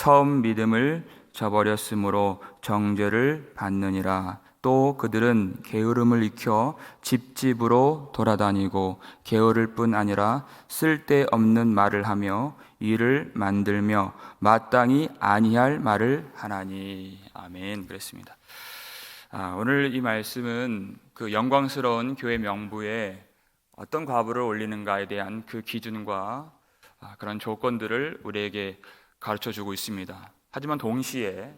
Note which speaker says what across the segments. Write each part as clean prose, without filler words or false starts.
Speaker 1: 처음 믿음을 저버렸으므로 정죄를 받느니라. 또 그들은 게으름을 익혀 집집으로 돌아다니고 게으를 뿐 아니라 쓸데없는 말을 하며 일을 만들며 마땅히 아니할 말을 하나니. 아멘. 그랬습니다. 오늘 이 말씀은 그 영광스러운 교회 명부에 어떤 과부를 올리는가에 대한 그 기준과 그런 조건들을 우리에게 가르쳐주고 있습니다. 하지만 동시에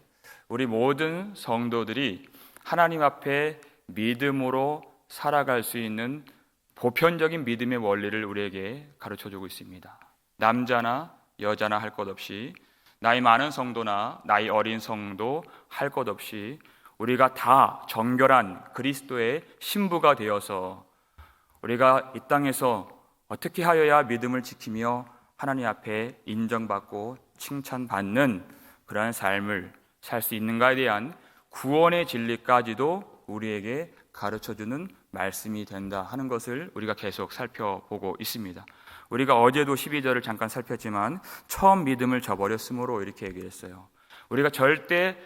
Speaker 1: 우리 모든 성도들이 하나님 앞에 믿음으로 살아갈 수 있는 보편적인 믿음의 원리를 우리에게 가르쳐주고 있습니다. 남자나 여자나 할 것 없이, 나이 많은 성도나 나이 어린 성도 할 것 없이 우리가 다 정결한 그리스도의 신부가 되어서 우리가 이 땅에서 어떻게 하여야 믿음을 지키며 하나님 앞에 인정받고 칭찬받는 그러한 삶을 살 수 있는가에 대한 구원의 진리까지도 우리에게 가르쳐주는 말씀이 된다 하는 것을 우리가 계속 살펴보고 있습니다. 우리가 어제도 12절을 잠깐 살폈지만 처음 믿음을 저버렸으므로 이렇게 얘기했어요. 우리가 절대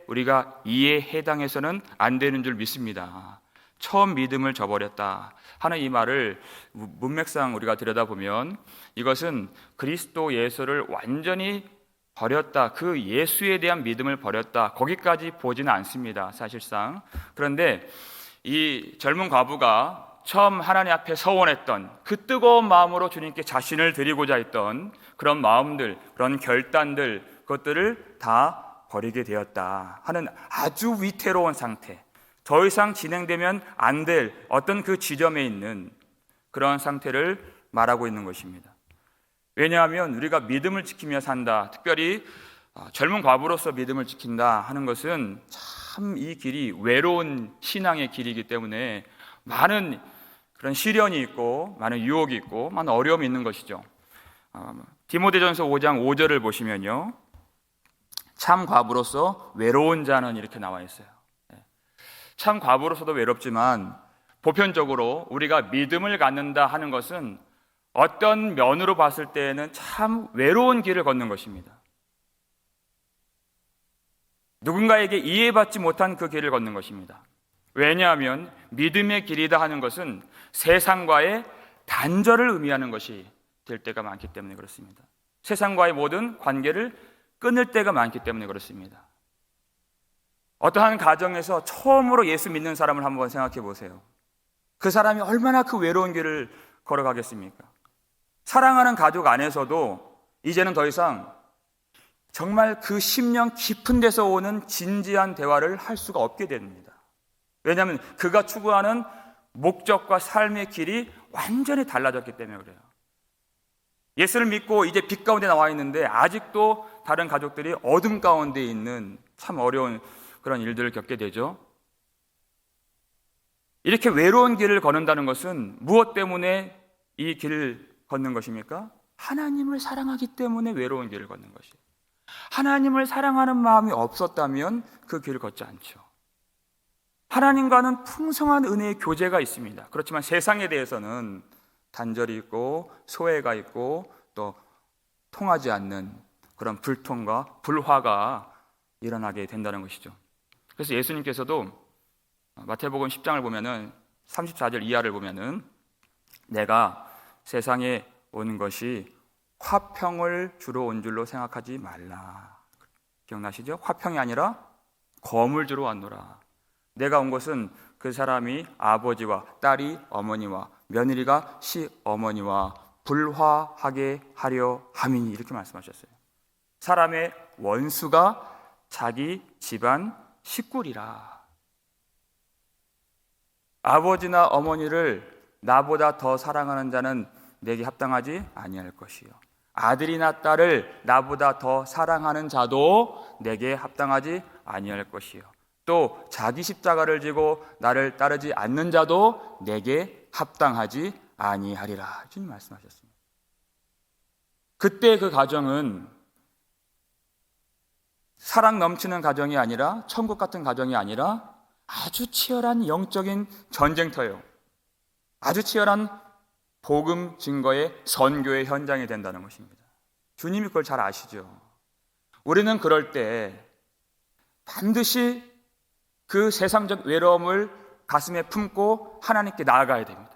Speaker 1: 우리가 이에 해당해서는 안 되는 줄 믿습니다. 처음 믿음을 저버렸다 하는 이 말을 문맥상 우리가 들여다보면 이것은 그리스도 예수를 완전히 버렸다, 그 예수에 대한 믿음을 버렸다, 거기까지 보지는 않습니다, 사실상. 그런데 이 젊은 과부가 처음 하나님 앞에 서원했던 그 뜨거운 마음으로 주님께 자신을 드리고자 했던 그런 마음들, 그런 결단들, 그것들을 다 버리게 되었다 하는 아주 위태로운 상태, 더 이상 진행되면 안 될 어떤 그 지점에 있는 그런 상태를 말하고 있는 것입니다. 왜냐하면 우리가 믿음을 지키며 산다, 특별히 젊은 과부로서 믿음을 지킨다 하는 것은 참 이 길이 외로운 신앙의 길이기 때문에 많은 그런 시련이 있고 많은 유혹이 있고 많은 어려움이 있는 것이죠. 디모데전서 5장 5절을 보시면요, 참 과부로서 외로운 자는 이렇게 나와 있어요. 참 과부로서도 외롭지만 보편적으로 우리가 믿음을 갖는다 하는 것은 어떤 면으로 봤을 때에는 참 외로운 길을 걷는 것입니다. 누군가에게 이해받지 못한 그 길을 걷는 것입니다. 왜냐하면 믿음의 길이다 하는 것은 세상과의 단절을 의미하는 것이 될 때가 많기 때문에 그렇습니다. 세상과의 모든 관계를 끊을 때가 많기 때문에 그렇습니다. 어떠한 가정에서 처음으로 예수 믿는 사람을 한번 생각해 보세요. 그 사람이 얼마나 그 외로운 길을 걸어가겠습니까? 사랑하는 가족 안에서도 이제는 더 이상 정말 그 심령 깊은 데서 오는 진지한 대화를 할 수가 없게 됩니다. 왜냐하면 그가 추구하는 목적과 삶의 길이 완전히 달라졌기 때문에 그래요. 예수를 믿고 이제 빛 가운데 나와 있는데 아직도 다른 가족들이 어둠 가운데 있는 참 어려운 그런 일들을 겪게 되죠. 이렇게 외로운 길을 걷는다는 것은 무엇 때문에 이 길을 걷는 것입니까? 하나님을 사랑하기 때문에 외로운 길을 걷는 것이에요. 하나님을 사랑하는 마음이 없었다면 그 길을 걷지 않죠. 하나님과는 풍성한 은혜의 교제가 있습니다. 그렇지만 세상에 대해서는 단절이 있고 소외가 있고 또 통하지 않는 그런 불통과 불화가 일어나게 된다는 것이죠. 그래서 예수님께서도 마태복음 10장을 보면은 34절 이하를 보면은 내가 세상에 온 것이 화평을 주러 온 줄로 생각하지 말라. 기억나시죠? 화평이 아니라 검을 주러 왔노라. 내가 온 것은 그 사람이 아버지와 딸이 어머니와 며느리가 시어머니와 불화하게 하려 함이니, 이렇게 말씀하셨어요. 사람의 원수가 자기 집안 식구리라. 아버지나 어머니를 나보다 더 사랑하는 자는 내게 합당하지 아니할 것이요, 아들이나 딸을 나보다 더 사랑하는 자도 내게 합당하지 아니할 것이요, 또 자기 십자가를 지고 나를 따르지 않는 자도 내게 합당하지 아니하리라. 주님 말씀하셨습니다. 그때 그 가정은 사랑 넘치는 가정이 아니라, 천국 같은 가정이 아니라 아주 치열한 영적인 전쟁터예요. 아주 치열한 복음 증거의 선교의 현장이 된다는 것입니다. 주님이 그걸 잘 아시죠. 우리는 그럴 때 반드시 그 세상적 외로움을 가슴에 품고 하나님께 나아가야 됩니다.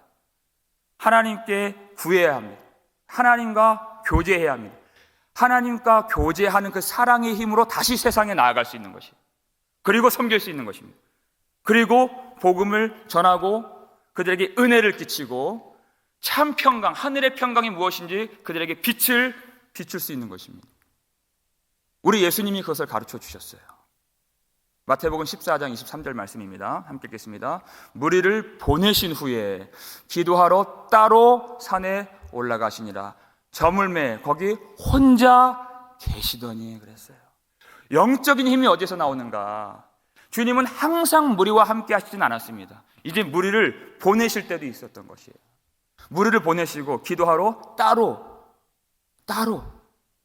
Speaker 1: 하나님께 구해야 합니다. 하나님과 교제해야 합니다. 하나님과 교제하는 그 사랑의 힘으로 다시 세상에 나아갈 수 있는 것이에요. 그리고 섬길 수 있는 것입니다. 그리고 복음을 전하고 그들에게 은혜를 끼치고 참 평강, 하늘의 평강이 무엇인지 그들에게 빛을 비출 수 있는 것입니다. 우리 예수님이 그것을 가르쳐 주셨어요. 마태복음 14장 23절 말씀입니다. 함께 읽겠습니다. 무리를 보내신 후에 기도하러 따로 산에 올라가시니라. 저물매 거기 혼자 계시더니 그랬어요. 영적인 힘이 어디서 나오는가? 주님은 항상 무리와 함께 하시진 않았습니다. 이제 무리를 보내실 때도 있었던 것이에요. 무리를 보내시고 기도하러 따로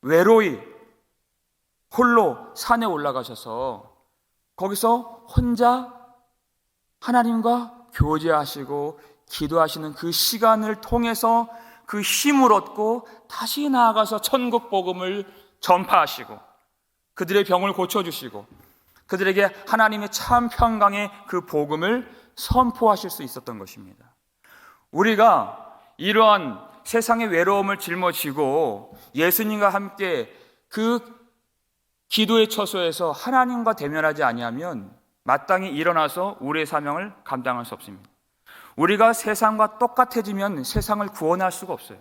Speaker 1: 외로이 홀로 산에 올라가셔서 거기서 혼자 하나님과 교제하시고 기도하시는 그 시간을 통해서 그 힘을 얻고 다시 나아가서 천국 복음을 전파하시고 그들의 병을 고쳐주시고 그들에게 하나님의 참 평강의 그 복음을 선포하실 수 있었던 것입니다. 우리가 이러한 세상의 외로움을 짊어지고 예수님과 함께 그 기도의 처소에서 하나님과 대면하지 아니하면 마땅히 일어나서 우리의 사명을 감당할 수 없습니다. 우리가 세상과 똑같아지면 세상을 구원할 수가 없어요.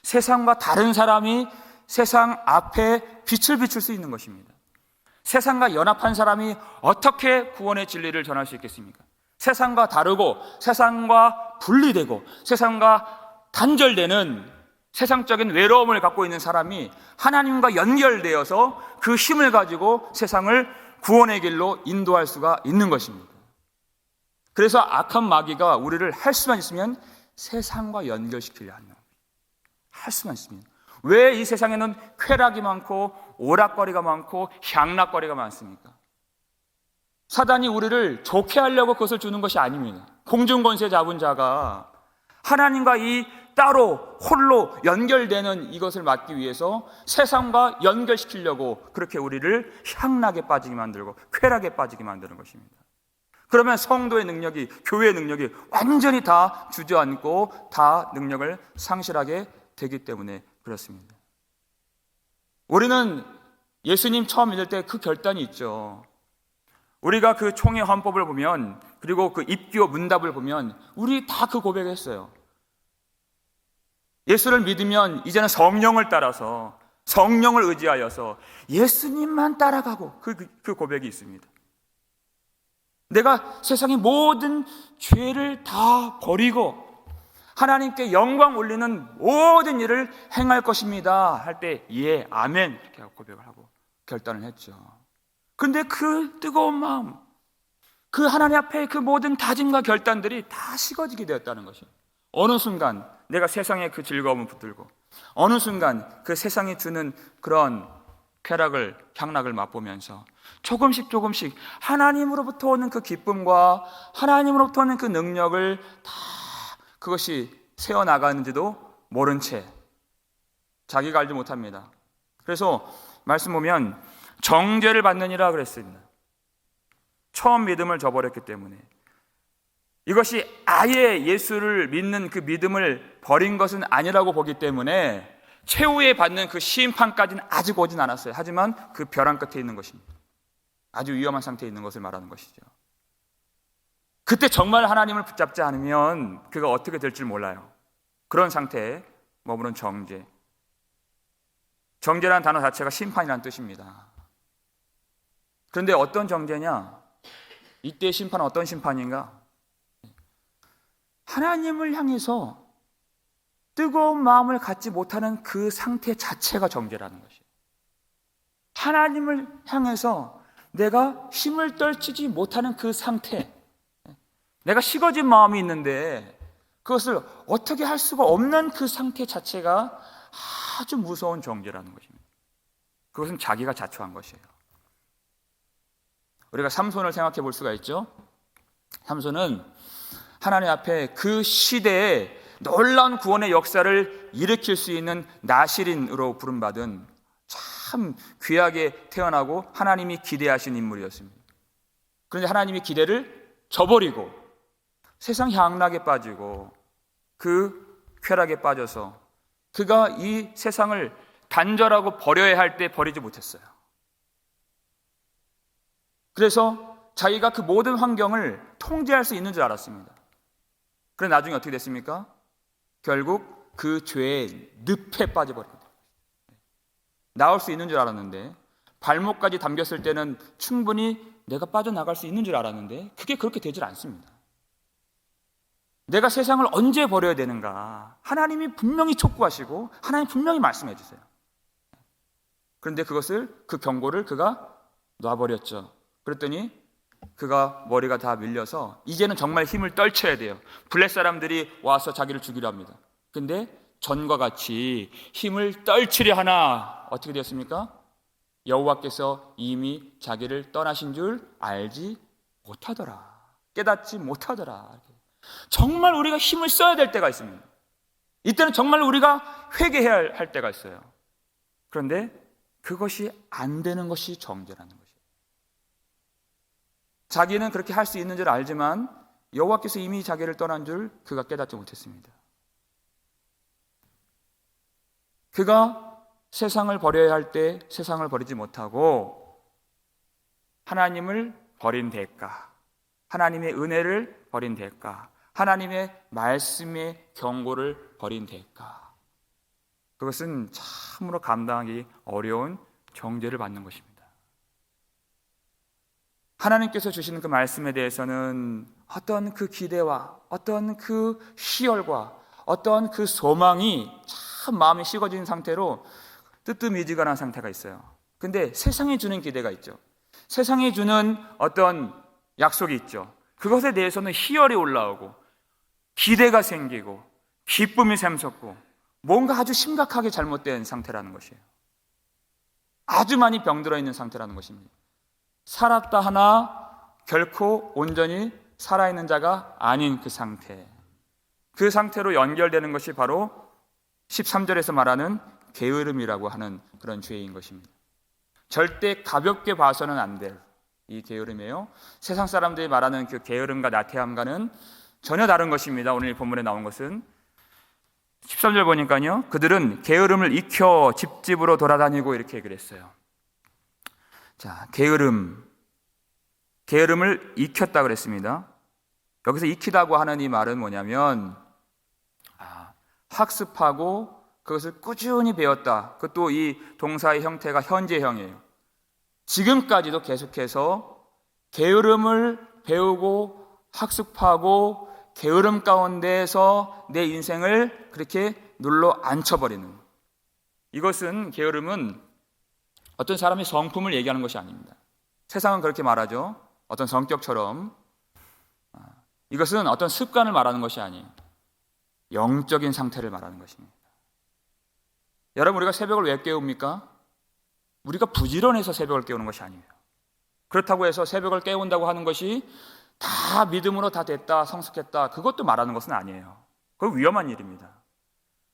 Speaker 1: 세상과 다른 사람이 세상 앞에 빛을 비출 수 있는 것입니다. 세상과 연합한 사람이 어떻게 구원의 진리를 전할 수 있겠습니까? 세상과 다르고 세상과 분리되고 세상과 단절되는 세상적인 외로움을 갖고 있는 사람이 하나님과 연결되어서 그 힘을 가지고 세상을 구원의 길로 인도할 수가 있는 것입니다. 그래서 악한 마귀가 우리를 할 수만 있으면 세상과 연결시키려 하는 거예요. 할 수만 있으면. 왜 이 세상에는 쾌락이 많고 오락거리가 많고 향락거리가 많습니까? 사단이 우리를 좋게 하려고 그것을 주는 것이 아닙니다. 공중권세 잡은 자가 하나님과 이 따로 홀로 연결되는 이것을 막기 위해서 세상과 연결시키려고 그렇게 우리를 향락에 빠지게 만들고 쾌락에 빠지게 만드는 것입니다. 그러면 성도의 능력이, 교회의 능력이 완전히 다 주저앉고 다 능력을 상실하게 되기 때문에 그렇습니다. 우리는 예수님 처음 믿을 때 그 결단이 있죠. 우리가 그 총회 헌법을 보면 그리고 그 입기호 문답을 보면 우리 다 그 고백했어요. 예수를 믿으면 이제는 성령을 따라서 성령을 의지하여서 예수님만 따라가고 그 고백이 있습니다. 내가 세상의 모든 죄를 다 버리고 하나님께 영광 올리는 모든 일을 행할 것입니다 할 때 예, 아멘 이렇게 고백을 하고 결단을 했죠. 그런데 그 뜨거운 마음, 그 하나님 앞에 그 모든 다짐과 결단들이 다 식어지게 되었다는 것이에요. 어느 순간 내가 세상의 그 즐거움을 붙들고 어느 순간 그 세상이 주는 그런 쾌락을, 향락을 맛보면서 조금씩 하나님으로부터 오는 그 기쁨과 하나님으로부터 오는 그 능력을 다 그것이 새어나가는지도 모른 채 자기가 알지 못합니다. 그래서 말씀 보면 정죄를 받느니라 그랬습니다. 처음 믿음을 저버렸기 때문에 이것이 아예 예수를 믿는 그 믿음을 버린 것은 아니라고 보기 때문에 최후에 받는 그 심판까지는 아직 오진 않았어요. 하지만 그 벼랑 끝에 있는 것입니다. 아주 위험한 상태에 있는 것을 말하는 것이죠. 그때 정말 하나님을 붙잡지 않으면 그가 어떻게 될지 몰라요. 그런 상태에 머무는 정죄. 정죄라는 단어 자체가 심판이라는 뜻입니다. 그런데 어떤 정죄냐? 이때의 심판은 어떤 심판인가? 하나님을 향해서 뜨거운 마음을 갖지 못하는 그 상태 자체가 정죄라는 것이에요. 하나님을 향해서 내가 힘을 떨치지 못하는 그 상태, 내가 식어진 마음이 있는데 그것을 어떻게 할 수가 없는 그 상태 자체가 아주 무서운 정죄라는 것입니다. 그것은 자기가 자초한 것이에요. 우리가 삼손을 생각해 볼 수가 있죠. 삼손은 하나님 앞에 그 시대에 놀라운 구원의 역사를 일으킬 수 있는 나실인으로 부름받은 참 귀하게 태어나고 하나님이 기대하신 인물이었습니다. 그런데 하나님이 기대를 저버리고 세상 향락에 빠지고 그 쾌락에 빠져서 그가 이 세상을 단절하고 버려야 할 때 버리지 못했어요. 그래서 자기가 그 모든 환경을 통제할 수 있는 줄 알았습니다. 그런데 나중에 어떻게 됐습니까? 결국 그 죄의 늪에 빠져버립니다. 나올 수 있는 줄 알았는데, 발목까지 담겼을 때는 충분히 내가 빠져나갈 수 있는 줄 알았는데 그게 그렇게 되질 않습니다. 내가 세상을 언제 버려야 되는가? 하나님이 분명히 촉구하시고 하나님 분명히 말씀해 주세요. 그런데 그 경고를 그가 놔버렸죠. 그랬더니 그가 머리가 다 밀려서 이제는 정말 힘을 떨쳐야 돼요. 블레 사람들이 와서 자기를 죽이려 합니다. 근데 전과 같이 힘을 떨치려 하나 어떻게 되었습니까? 여호와께서 이미 자기를 떠나신 줄 알지 못하더라. 깨닫지 못하더라. 정말 우리가 힘을 써야 될 때가 있습니다. 이때는 정말 우리가 회개해야 할 때가 있어요. 그런데 그것이 안 되는 것이 정죄라는 것이에요. 자기는 그렇게 할 수 있는 줄 알지만 여호와께서 이미 자기를 떠난 줄 그가 깨닫지 못했습니다. 그가 세상을 버려야 할 때 세상을 버리지 못하고 하나님을 버린 대가, 하나님의 은혜를 버린 대가, 하나님의 말씀의 경고를 버린 대가, 그것은 참으로 감당하기 어려운 정죄를 받는 것입니다. 하나님께서 주시는 그 말씀에 대해서는 어떤 그 기대와 어떤 그 희열과 어떤 그 소망이 참 마음이 식어진 상태로 뜨뜻미지근한 상태가 있어요. 근데 세상이 주는 기대가 있죠. 세상이 주는 어떤 약속이 있죠. 그것에 대해서는 희열이 올라오고 기대가 생기고 기쁨이 샘솟고 뭔가 아주 심각하게 잘못된 상태라는 것이에요. 아주 많이 병들어 있는 상태라는 것입니다. 살았다 하나 결코 온전히 살아있는 자가 아닌 그 상태, 그 상태로 연결되는 것이 바로 13절에서 말하는 게으름이라고 하는 그런 죄인 것입니다. 절대 가볍게 봐서는 안 될 이 게으름이에요. 세상 사람들이 말하는 그 게으름과 나태함과는 전혀 다른 것입니다. 오늘 본문에 나온 것은 13절 보니까요, 그들은 게으름을 익혀 집집으로 돌아다니고 이렇게 얘기를 했어요. 자, 게으름을 익혔다 그랬습니다. 여기서 익히다고 하는 이 말은 뭐냐면 학습하고 그것을 꾸준히 배웠다. 그것도 이 동사의 형태가 현재형이에요. 지금까지도 계속해서 게으름을 배우고 학습하고 게으름 가운데에서 내 인생을 그렇게 눌러 앉혀버리는, 이것은 게으름은 어떤 사람의 성품을 얘기하는 것이 아닙니다. 세상은 그렇게 말하죠. 어떤 성격처럼. 이것은 어떤 습관을 말하는 것이 아니에요. 영적인 상태를 말하는 것입니다. 여러분, 우리가 새벽을 왜 깨웁니까? 우리가 부지런해서 새벽을 깨우는 것이 아니에요. 그렇다고 해서 새벽을 깨운다고 하는 것이 다 믿음으로 다 됐다, 성숙했다, 그것도 말하는 것은 아니에요. 그건 위험한 일입니다.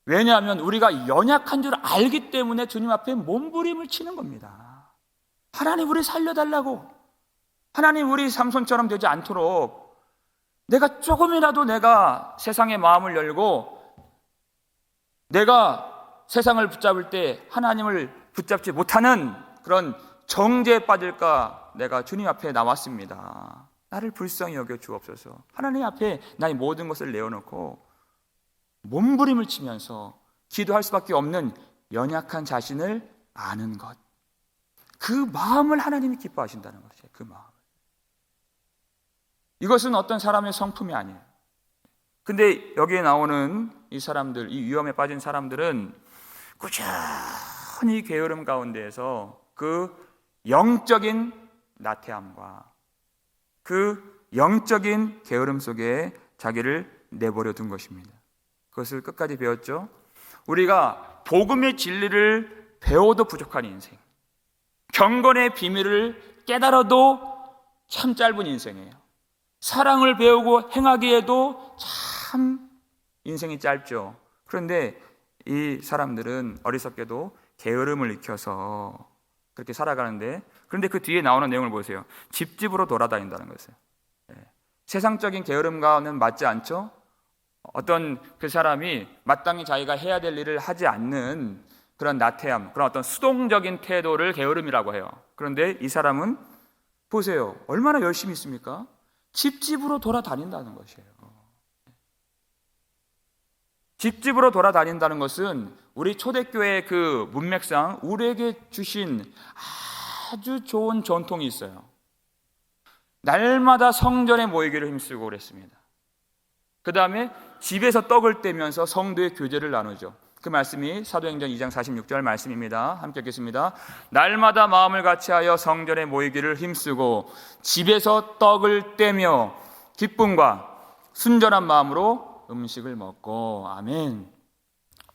Speaker 1: 왜냐하면 우리가 연약한 줄 알기 때문에 주님 앞에 몸부림을 치는 겁니다. 하나님 우리 살려달라고, 하나님 우리 삼손처럼 되지 않도록 내가 조금이라도 내가 세상의 마음을 열고 내가 세상을 붙잡을 때 하나님을 붙잡지 못하는 그런 정죄에 빠질까 내가 주님 앞에 나왔습니다. 나를 불쌍히 여겨 주옵소서. 하나님 앞에 나의 모든 것을 내어놓고 몸부림을 치면서 기도할 수밖에 없는 연약한 자신을 아는 것, 그 마음을 하나님이 기뻐하신다는 것이에요. 그 마음. 이것은 어떤 사람의 성품이 아니에요. 근데 여기에 나오는 이 사람들, 이 위험에 빠진 사람들은 꾸준히 게으름 가운데에서 그 영적인 나태함과 그 영적인 게으름 속에 자기를 내버려 둔 것입니다. 그것을 끝까지 배웠죠. 우리가 복음의 진리를 배워도 부족한 인생, 경건의 비밀을 깨달아도 참 짧은 인생이에요. 사랑을 배우고 행하기에도 참 인생이 짧죠. 그런데 이 사람들은 어리석게도 게으름을 익혀서 그렇게 살아가는데, 그런데 그 뒤에 나오는 내용을 보세요. 집집으로 돌아다닌다는 것이에요. 세상적인 게으름과는 맞지 않죠? 어떤 그 사람이 마땅히 자기가 해야 될 일을 하지 않는 그런 나태함, 그런 어떤 수동적인 태도를 게으름이라고 해요. 그런데 이 사람은 보세요. 얼마나 열심히 있습니까? 집집으로 돌아다닌다는 것이에요. 집집으로 돌아다닌다는 것은 우리 초대교회의 그 문맥상 우리에게 주신 아주 좋은 전통이 있어요. 날마다 성전에 모이기를 힘쓰고 그랬습니다. 그 다음에 집에서 떡을 떼면서 성도의 교제를 나누죠. 그 말씀이 사도행전 2장 46절 말씀입니다. 함께 읽겠습니다. 날마다 마음을 같이하여 성전에 모이기를 힘쓰고 집에서 떡을 떼며 기쁨과 순전한 마음으로 음식을 먹고. 아멘.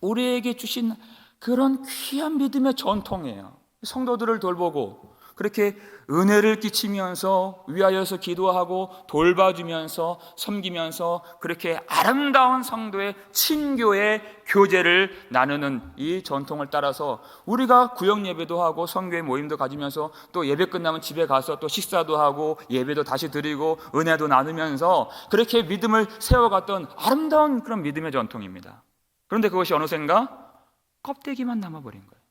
Speaker 1: 우리에게 주신 그런 귀한 믿음의 전통이에요. 성도들을 돌보고 그렇게 은혜를 끼치면서 위하여서 기도하고 돌봐주면서 섬기면서 그렇게 아름다운 성도의 친교의 교제를 나누는 이 전통을 따라서 우리가 구역 예배도 하고 성교회 모임도 가지면서 또 예배 끝나면 집에 가서 또 식사도 하고 예배도 다시 드리고 은혜도 나누면서 그렇게 믿음을 세워갔던 아름다운 그런 믿음의 전통입니다. 그런데 그것이 어느샌가 껍데기만 남아버린 거예요.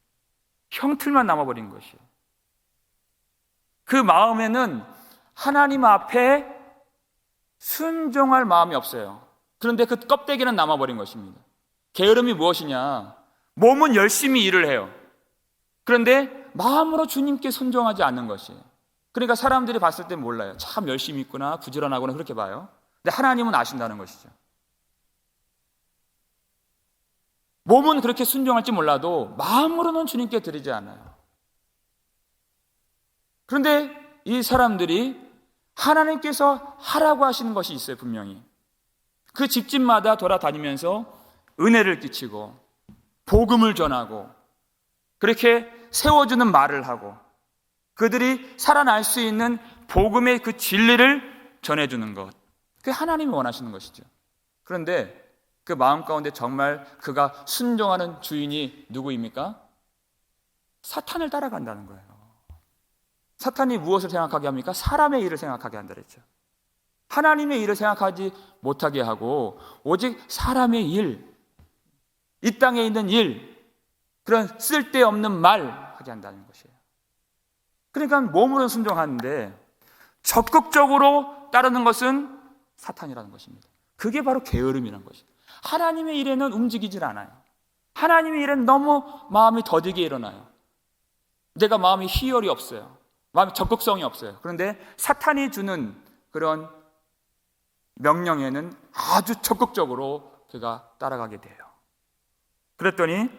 Speaker 1: 형틀만 남아버린 것이에요. 그 마음에는 하나님 앞에 순종할 마음이 없어요. 그런데 그 껍데기는 남아버린 것입니다. 게으름이 무엇이냐? 몸은 열심히 일을 해요. 그런데 마음으로 주님께 순종하지 않는 것이에요. 그러니까 사람들이 봤을 때 몰라요. 참 열심히 있구나, 부지런하구나 그렇게 봐요. 근데 하나님은 아신다는 것이죠. 몸은 그렇게 순종할지 몰라도 마음으로는 주님께 드리지 않아요. 그런데 이 사람들이 하나님께서 하라고 하시는 것이 있어요. 분명히 그 집집마다 돌아다니면서 은혜를 끼치고 복음을 전하고 그렇게 세워주는 말을 하고 그들이 살아날 수 있는 복음의 그 진리를 전해주는 것, 그게 하나님이 원하시는 것이죠. 그런데 그 마음 가운데 정말 그가 순종하는 주인이 누구입니까? 사탄을 따라간다는 거예요. 사탄이 무엇을 생각하게 합니까? 사람의 일을 생각하게 한다 그랬죠. 하나님의 일을 생각하지 못하게 하고 오직 사람의 일, 이 땅에 있는 일, 그런 쓸데없는 말 하게 한다는 것이에요. 그러니까 몸으로는 순종하는데 적극적으로 따르는 것은 사탄이라는 것입니다. 그게 바로 게으름이라는 것이에요. 하나님의 일에는 움직이질 않아요. 하나님의 일에는 너무 마음이 더디게 일어나요. 내가 마음이 희열이 없어요. 마음이 적극성이 없어요. 그런데 사탄이 주는 그런 명령에는 아주 적극적으로 그가 따라가게 돼요. 그랬더니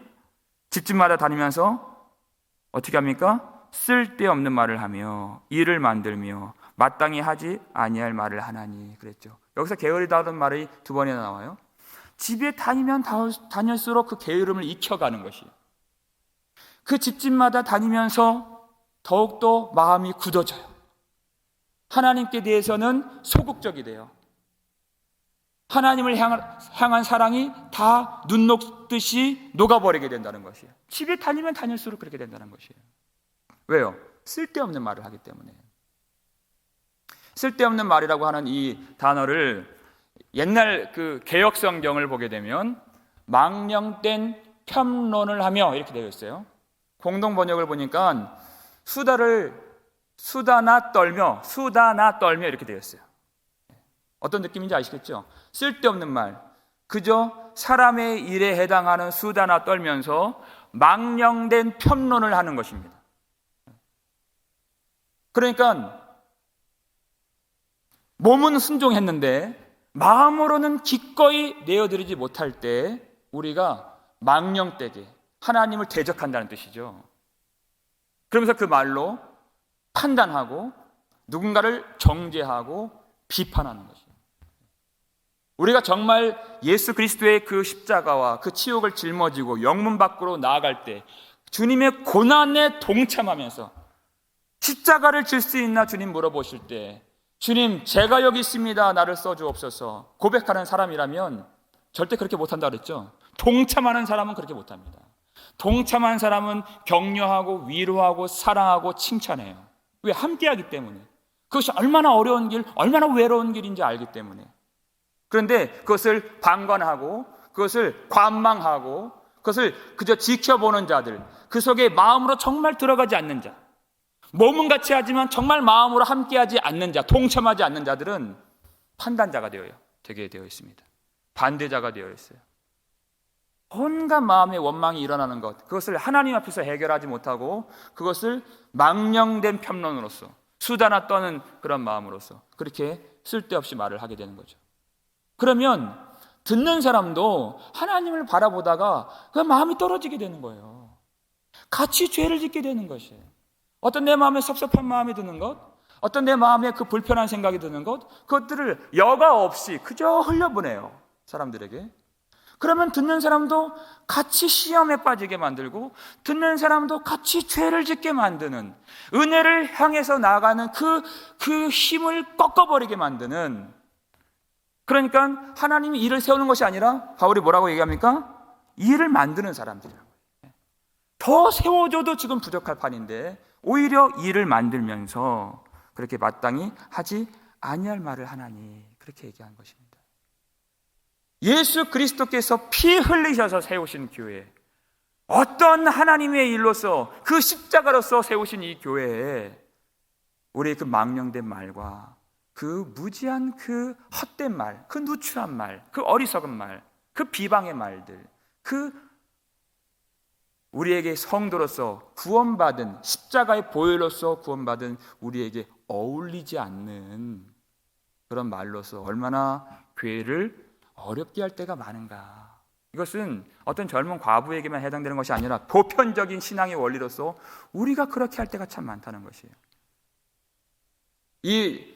Speaker 1: 집집마다 다니면서 어떻게 합니까? 쓸데없는 말을 하며 일을 만들며 마땅히 하지 아니할 말을 하나니 그랬죠. 여기서 게으르다는 말이 두 번이나 나와요. 집에 다니면 다닐수록 그 게으름을 익혀가는 것이에요. 그 집집마다 다니면서 더욱더 마음이 굳어져요. 하나님께 대해서는 소극적이 돼요. 하나님을 향한 사랑이 다 눈 녹듯이 녹아버리게 된다는 것이에요. 집에 다니면 다닐수록 그렇게 된다는 것이에요. 왜요? 쓸데없는 말을 하기 때문에. 쓸데없는 말이라고 하는 이 단어를 옛날 그 개역 성경을 보게 되면 망령된 편론을 하며 이렇게 되어 있어요. 공동 번역을 보니까 수다나 떨며 이렇게 되어 있어요. 어떤 느낌인지 아시겠죠? 쓸데없는 말, 그저 사람의 일에 해당하는 수다나 떨면서 망령된 편론을 하는 것입니다. 그러니까 몸은 순종했는데 마음으로는 기꺼이 내어드리지 못할 때 우리가 망령되게 하나님을 대적한다는 뜻이죠. 그러면서 그 말로 판단하고 누군가를 정죄하고 비판하는 것이죠. 우리가 정말 예수 그리스도의 그 십자가와 그 치욕을 짊어지고 영문 밖으로 나아갈 때 주님의 고난에 동참하면서 십자가를 질 수 있나 주님 물어보실 때 주님 제가 여기 있습니다 나를 써주옵소서 고백하는 사람이라면 절대 그렇게 못한다 그랬죠. 동참하는 사람은 그렇게 못합니다. 동참한 사람은 격려하고 위로하고 사랑하고 칭찬해요. 왜? 함께하기 때문에. 그것이 얼마나 어려운 길, 얼마나 외로운 길인지 알기 때문에. 그런데 그것을 방관하고 그것을 관망하고 그것을 그저 지켜보는 자들, 그 속에 마음으로 정말 들어가지 않는 자, 몸은 같이 하지만 정말 마음으로 함께하지 않는 자, 동참하지 않는 자들은 판단자가 되게 되어 있습니다. 반대자가 되어 있어요. 온갖 마음의 원망이 일어나는 것, 그것을 하나님 앞에서 해결하지 못하고 그것을 망령된 편론으로서 수다나 떠는 그런 마음으로서 그렇게 쓸데없이 말을 하게 되는 거죠. 그러면 듣는 사람도 하나님을 바라보다가 그 마음이 떨어지게 되는 거예요. 같이 죄를 짓게 되는 것이에요. 어떤 내 마음에 섭섭한 마음이 드는 것, 어떤 내 마음에 그 불편한 생각이 드는 것, 그것들을 여과 없이 그저 흘려보내요, 사람들에게. 그러면 듣는 사람도 같이 시험에 빠지게 만들고 듣는 사람도 같이 죄를 짓게 만드는, 은혜를 향해서 나아가는 그 힘을 꺾어버리게 만드는, 그러니까 하나님이 일을 세우는 것이 아니라 바울이 뭐라고 얘기합니까? 일을 만드는 사람들이라고. 더 세워줘도 지금 부족할 판인데 오히려 일을 만들면서 그렇게 마땅히 하지 아니할 말을 하나니, 그렇게 얘기한 것입니다. 예수 그리스도께서 피 흘리셔서 세우신 교회, 어떤 하나님의 일로서 그 십자가로서 세우신 이 교회에 우리의 그 망령된 말과 그 무지한 그 헛된 말, 그 누추한 말, 그 어리석은 말, 그 비방의 말들, 그 우리에게 성도로서 구원받은, 십자가의 보혈로서 구원받은 우리에게 어울리지 않는 그런 말로서 얼마나 교회를 어렵게 할 때가 많은가. 이것은 어떤 젊은 과부에게만 해당되는 것이 아니라 보편적인 신앙의 원리로서 우리가 그렇게 할 때가 참 많다는 것이에요. 이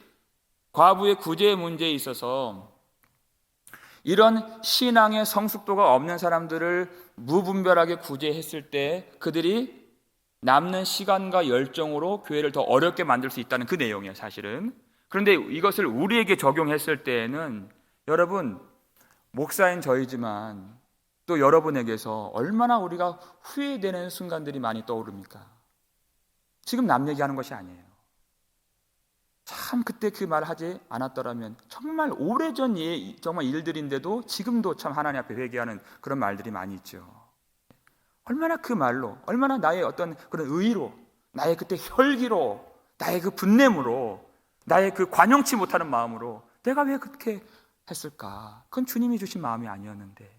Speaker 1: 과부의 구제 문제에 있어서 이런 신앙의 성숙도가 없는 사람들을 무분별하게 구제했을 때 그들이 남는 시간과 열정으로 교회를 더 어렵게 만들 수 있다는 그 내용이에요, 사실은. 그런데 이것을 우리에게 적용했을 때에는 여러분, 목사인 저희지만 또 여러분에게서 얼마나 우리가 후회되는 순간들이 많이 떠오릅니까? 지금 남 얘기하는 것이 아니에요. 참 그때 그 말 하지 않았더라면 정말 오래전 정말 일들인데도 지금도 참 하나님 앞에 회개하는 그런 말들이 많이 있죠. 얼마나 그 말로, 얼마나 나의 어떤 그런 의로, 나의 그때 혈기로, 나의 그 분냄으로, 나의 그 관용치 못하는 마음으로 내가 왜 그렇게 했을까? 그건 주님이 주신 마음이 아니었는데,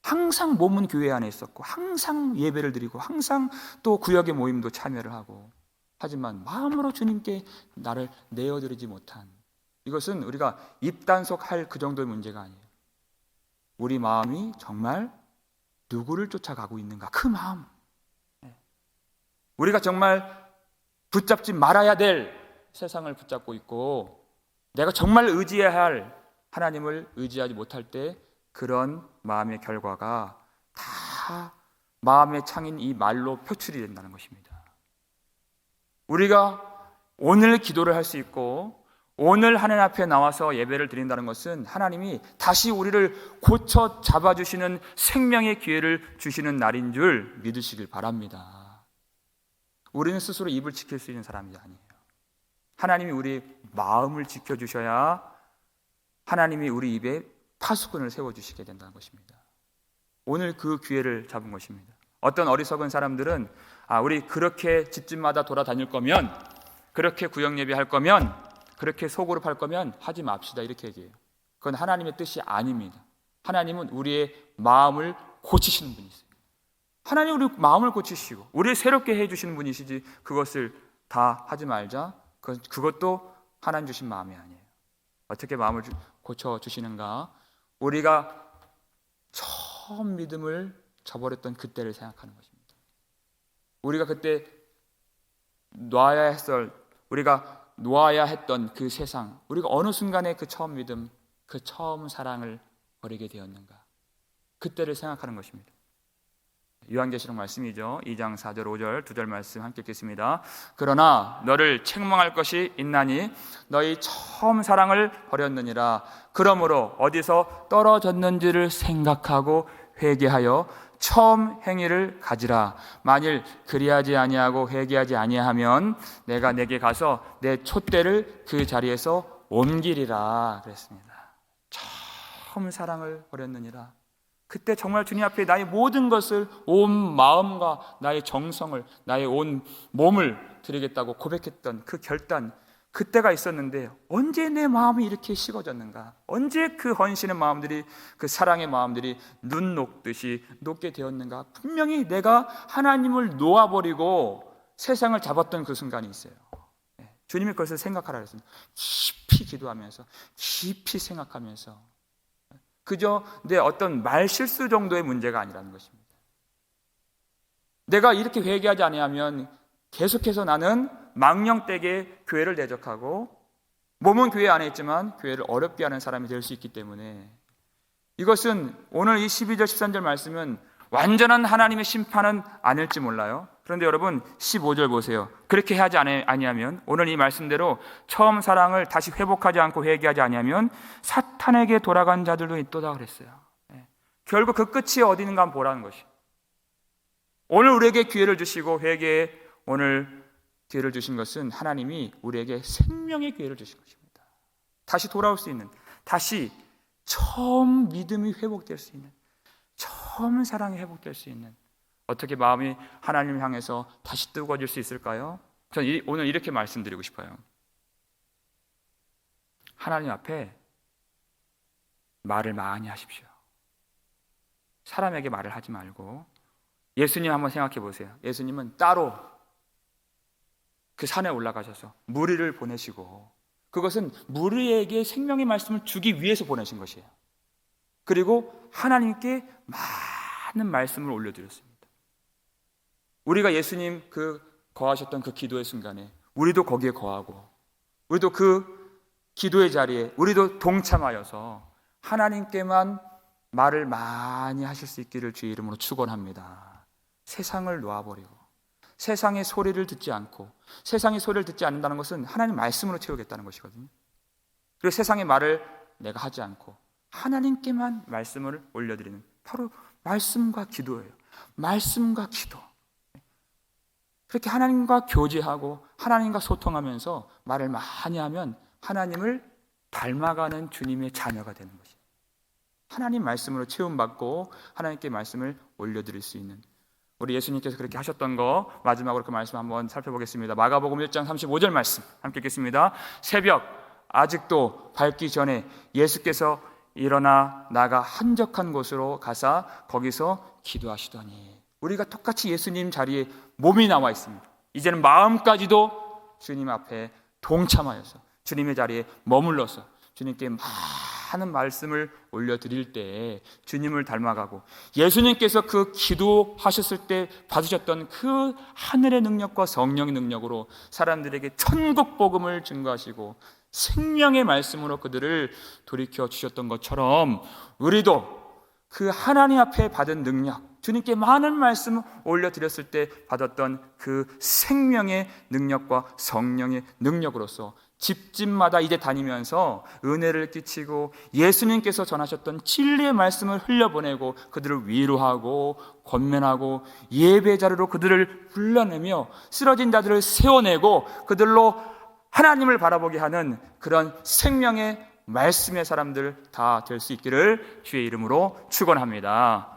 Speaker 1: 항상 몸은 교회 안에 있었고 항상 예배를 드리고 항상 또 구역의 모임도 참여를 하고, 하지만 마음으로 주님께 나를 내어드리지 못한, 이것은 우리가 입단속할 그 정도의 문제가 아니에요. 우리 마음이 정말 누구를 쫓아가고 있는가, 그 마음, 우리가 정말 붙잡지 말아야 될 세상을 붙잡고 있고 내가 정말 의지해야 할 하나님을 의지하지 못할 때 그런 마음의 결과가 다 마음의 창인 이 말로 표출이 된다는 것입니다. 우리가 오늘 기도를 할 수 있고 오늘 하나님 앞에 나와서 예배를 드린다는 것은 하나님이 다시 우리를 고쳐 잡아주시는 생명의 기회를 주시는 날인 줄 믿으시길 바랍니다. 우리는 스스로 입을 지킬 수 있는 사람이 아니에요. 하나님이 우리 마음을 지켜주셔야 하나님이 우리 입에 파수꾼을 세워주시게 된다는 것입니다. 오늘 그 기회를 잡은 것입니다. 어떤 어리석은 사람들은 우리 그렇게 집집마다 돌아다닐 거면, 그렇게 구역 예배할 거면, 그렇게 소그룹 할 거면 하지 맙시다, 이렇게 얘기해요. 그건 하나님의 뜻이 아닙니다. 하나님은 우리의 마음을 고치시는 분이세요. 하나님 우리 마음을 고치시고 우리를 새롭게 해주시는 분이시지, 그것을 다 하지 말자, 그것도 하나님 주신 마음이 아니에요. 어떻게 마음을 고쳐주시는가? 우리가 처음 믿음을 저버렸던 그때를 생각하는 것입니다. 우리가 그때 우리가 놓아야 했던 그 세상, 우리가 어느 순간에 그 처음 믿음, 그 처음 사랑을 버리게 되었는가, 그때를 생각하는 것입니다. 요한계시록 말씀이죠. 2장 4절 5절 2절 말씀 함께 읽겠습니다. 그러나 너를 책망할 것이 있나니 너희 처음 사랑을 버렸느니라. 그러므로 어디서 떨어졌는지를 생각하고 회개하여 처음 행위를 가지라. 만일 그리하지 아니하고 회개하지 아니하면 내가 내게 가서 내 촛대를 그 자리에서 옮기리라 그랬습니다. 처음 사랑을 버렸느니라. 그때 정말 주님 앞에 나의 모든 것을, 온 마음과 나의 정성을, 나의 온 몸을 드리겠다고 고백했던 그 결단, 그때가 있었는데 언제 내 마음이 이렇게 식어졌는가? 언제 그 헌신의 마음들이, 그 사랑의 마음들이 눈 녹듯이 녹게 되었는가? 분명히 내가 하나님을 놓아버리고 세상을 잡았던 그 순간이 있어요. 주님이 그것을 생각하라 그랬습니다. 깊이 기도하면서, 깊이 생각하면서, 그저 내 어떤 말 실수 정도의 문제가 아니라는 것입니다. 내가 이렇게 회개하지 아니하면 계속해서 나는 망령되게 교회를 대적하고 몸은 교회 안에 있지만 교회를 어렵게 하는 사람이 될 수 있기 때문에, 이것은 오늘 이 12절 13절 말씀은 완전한 하나님의 심판은 아닐지 몰라요. 그런데 여러분 15절 보세요. 그렇게 하지 아니하면, 오늘 이 말씀대로 처음 사랑을 다시 회복하지 않고 회개하지 아니하면 사탄에게 돌아간 자들도 있도다 그랬어요. 결국 그 끝이 어디 있는가 한번 보라는 것이. 오늘 우리에게 기회를 주시고 회개에 오늘 기회를 주신 것은 하나님이 우리에게 생명의 기회를 주신 것입니다. 다시 돌아올 수 있는, 다시 처음 믿음이 회복될 수 있는, 처음 사랑이 회복될 수 있는, 어떻게 마음이 하나님을 향해서 다시 뜨거워질 수 있을까요? 저는 오늘 이렇게 말씀드리고 싶어요. 하나님 앞에 말을 많이 하십시오. 사람에게 말을 하지 말고 예수님 한번 생각해 보세요. 예수님은 따로 그 산에 올라가셔서 무리를 보내시고, 그것은 무리에게 생명의 말씀을 주기 위해서 보내신 것이에요. 그리고 하나님께 많은 말씀을 올려드렸습니다. 우리가 예수님 그 거하셨던 그 기도의 순간에 우리도 거기에 거하고, 우리도 그 기도의 자리에 우리도 동참하여서 하나님께만 말을 많이 하실 수 있기를 주의 이름으로 축원합니다. 세상을 놓아버리고 세상의 소리를 듣지 않고, 세상의 소리를 듣지 않는다는 것은 하나님 말씀으로 채우겠다는 것이거든요. 그리고 세상의 말을 내가 하지 않고 하나님께만 말씀을 올려드리는, 바로 말씀과 기도예요. 말씀과 기도. 그렇게 하나님과 교제하고 하나님과 소통하면서 말을 많이 하면 하나님을 닮아가는 주님의 자녀가 되는 것이에요. 하나님 말씀으로 채움받고 하나님께 말씀을 올려드릴 수 있는, 우리 예수님께서 그렇게 하셨던 거 마지막으로 그 말씀 한번 살펴보겠습니다. 마가복음 1장 35절 말씀 함께 읽겠습니다. 새벽 아직도 밝기 전에 예수께서 일어나 나가 한적한 곳으로 가사 거기서 기도하시더니, 우리가 똑같이 예수님 자리에 몸이 나와 있습니다. 이제는 마음까지도 주님 앞에 동참하여서 주님의 자리에 머물러서 주님께 많은 말씀을 올려드릴 때 주님을 닮아가고, 예수님께서 그 기도하셨을 때 받으셨던 그 하늘의 능력과 성령의 능력으로 사람들에게 천국 복음을 증거하시고 생명의 말씀으로 그들을 돌이켜 주셨던 것처럼, 우리도 그 하나님 앞에 받은 능력, 주님께 많은 말씀을 올려드렸을 때 받았던 그 생명의 능력과 성령의 능력으로서 집집마다 이제 다니면서 은혜를 끼치고 예수님께서 전하셨던 진리의 말씀을 흘려보내고 그들을 위로하고 권면하고 예배 자리로 그들을 불러내며 쓰러진 자들을 세워내고 그들로 하나님을 바라보게 하는 그런 생명의 말씀의 사람들 다 될 수 있기를 주의 이름으로 축원합니다.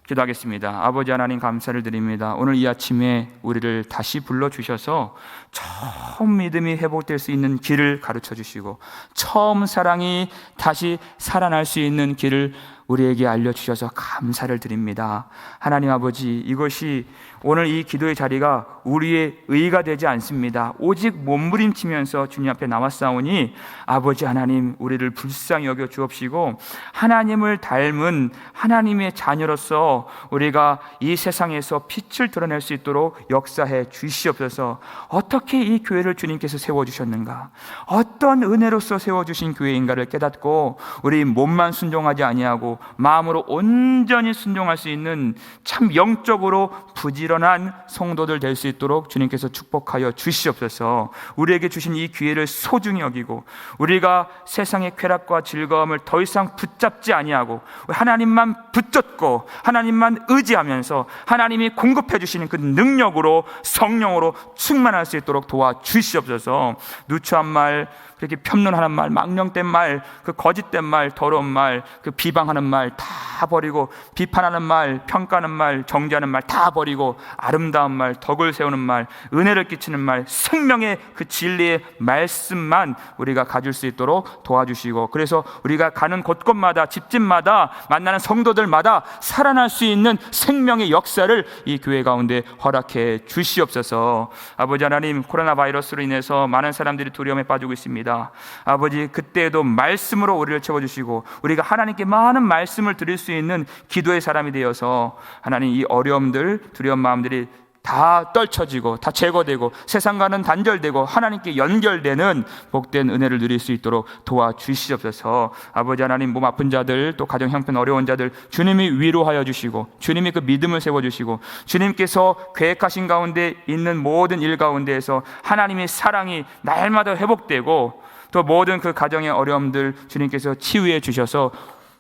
Speaker 1: 기도하겠습니다. 아버지 하나님 감사를 드립니다. 오늘 이 아침에 우리를 다시 불러주셔서 처음 믿음이 회복될 수 있는 길을 가르쳐 주시고 처음 사랑이 다시 살아날 수 있는 길을 우리에게 알려주셔서 감사를 드립니다. 하나님 아버지, 이것이 오늘 이 기도의 자리가 우리의 의가 되지 않습니다. 오직 몸부림치면서 주님 앞에 나왔사오니 아버지 하나님, 우리를 불쌍히 여겨 주옵시고 하나님을 닮은 하나님의 자녀로서 우리가 이 세상에서 빛을 드러낼 수 있도록 역사해 주시옵소서. 어떻게 이 교회를 주님께서 세워주셨는가, 어떤 은혜로서 세워주신 교회인가를 깨닫고 우리 몸만 순종하지 아니하고 순종하고 마음으로 온전히 순종할 수 있는 참 영적으로 부지런한 성도들 될 수 있도록 주님께서 축복하여 주시옵소서. 우리에게 주신 이 기회를 소중히 여기고 우리가 세상의 쾌락과 즐거움을 더 이상 붙잡지 아니하고 하나님만 붙잡고 하나님만 의지하면서 하나님이 공급해 주시는 그 능력으로 성령으로 충만할 수 있도록 도와주시옵소서. 누추한 말, 그렇게 편론하는 말, 망령된 말, 그 거짓된 말, 더러운 말, 그 비방하는 말 다 버리고 비판하는 말, 평가하는 말, 정죄하는 말 다 버리고 아름다운 말, 덕을 세우는 말, 은혜를 끼치는 말, 생명의 그 진리의 말씀만 우리가 가질 수 있도록 도와주시고, 그래서 우리가 가는 곳곳마다 집집마다 만나는 성도들마다 살아날 수 있는 생명의 역사를 이 교회 가운데 허락해 주시옵소서. 아버지 하나님, 코로나 바이러스로 인해서 많은 사람들이 두려움에 빠지고 있습니다. 아버지, 그때에도 말씀으로 우리를 채워주시고 우리가 하나님께 많은 말씀을 드릴 수 있는 기도의 사람이 되어서 하나님, 이 어려움들, 두려운 마음들이 다 떨쳐지고 다 제거되고 세상과는 단절되고 하나님께 연결되는 복된 은혜를 누릴 수 있도록 도와주시옵소서. 아버지 하나님, 몸 아픈 자들, 또 가정 형편 어려운 자들 주님이 위로하여 주시고 주님이 그 믿음을 세워주시고 주님께서 계획하신 가운데 있는 모든 일 가운데에서 하나님의 사랑이 날마다 회복되고 또 모든 그 가정의 어려움들 주님께서 치유해 주셔서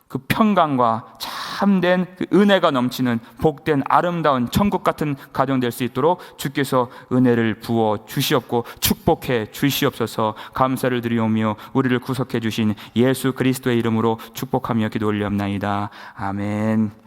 Speaker 1: 그 평강과 참된 그 은혜가 넘치는 복된 아름다운 천국 같은 가정 될 수 있도록 주께서 은혜를 부어 주시옵고 축복해 주시옵소서. 감사를 드리오며 우리를 구속해 주신 예수 그리스도의 이름으로 축복하며 기도 올리옵나이다. 아멘.